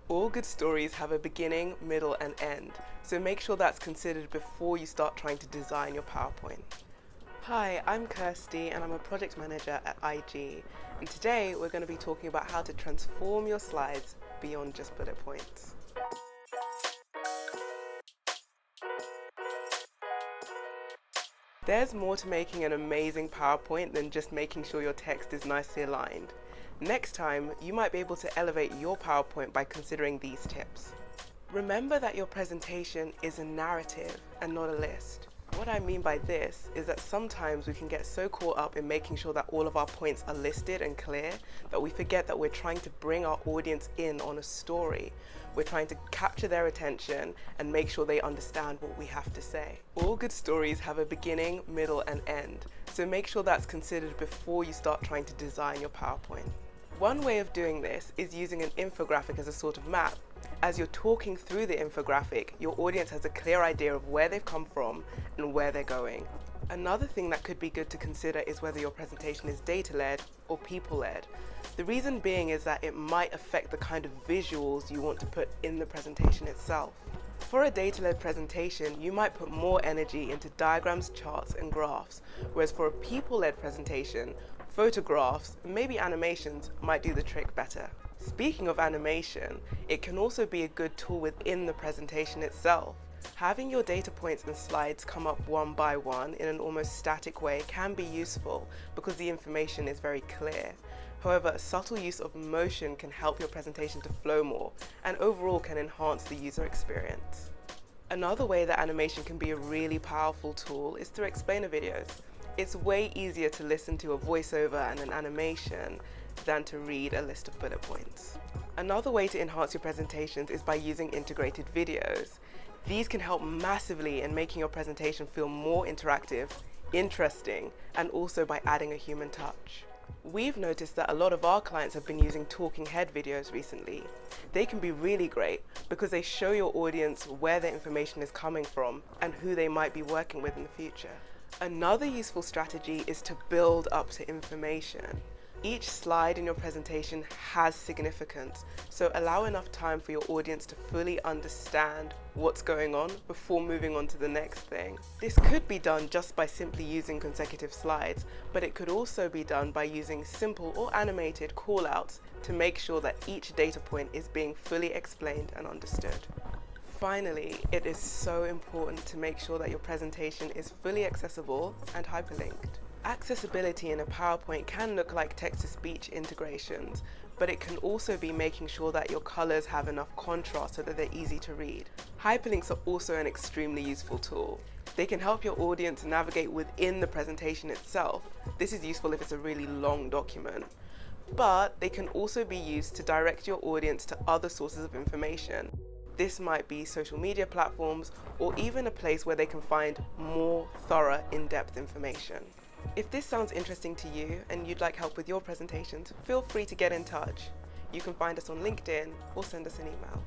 All good stories have a beginning, middle, and end, so make sure that's considered before you start trying to design your PowerPoint. Hi, I'm Kirsty and I'm a project manager at IG, and today we're going to be talking about how to transform your slides beyond just bullet points. There's more to making an amazing PowerPoint than just making sure your text is nicely aligned. Next time, you might be able to elevate your PowerPoint by considering these tips. Remember that your presentation is a narrative and not a list. What I mean by this is that sometimes we can get so caught up in making sure that all of our points are listed and clear that we forget that we're trying to bring our audience in on a story. We're trying to capture their attention and make sure they understand what we have to say. All good stories have a beginning, middle, and end, so make sure that's considered before you start trying to design your PowerPoint. One way of doing this is using an infographic as a sort of map. As you're talking through the infographic, your audience has a clear idea of where they've come from and where they're going. Another thing that could be good to consider is whether your presentation is data-led or people-led. The reason being is that it might affect the kind of visuals you want to put in the presentation itself. For a data-led presentation, you might put more energy into diagrams, charts, and graphs, whereas for a people-led presentation, photographs, maybe animations might do the trick better. Speaking of animation, it can also be a good tool within the presentation itself. Having your data points and slides come up one by one in an almost static way can be useful because the information is very clear. However, a subtle use of motion can help your presentation to flow more and overall can enhance the user experience. Another way that animation can be a really powerful tool is through explainer videos. It's way easier to listen to a voiceover and an animation than to read a list of bullet points. Another way to enhance your presentations is by using integrated videos. These can help massively in making your presentation feel more interactive, interesting, and also by adding a human touch. We've noticed that a lot of our clients have been using talking head videos recently. They can be really great because they show your audience where their information is coming from and who they might be working with in the future. Another useful strategy is to build up to information. Each slide in your presentation has significance, so allow enough time for your audience to fully understand what's going on before moving on to the next thing. This could be done just by simply using consecutive slides, but it could also be done by using simple or animated callouts to make sure that each data point is being fully explained and understood. Finally, it is so important to make sure that your presentation is fully accessible and hyperlinked. Accessibility in a PowerPoint can look like text-to-speech integrations, but it can also be making sure that your colors have enough contrast so that they're easy to read. Hyperlinks are also an extremely useful tool. They can help your audience navigate within the presentation itself. This is useful if it's a really long document. But they can also be used to direct your audience to other sources of information. This might be social media platforms or even a place where they can find more thorough, in-depth information. If this sounds interesting to you and you'd like help with your presentations, feel free to get in touch. You can find us on LinkedIn or send us an email.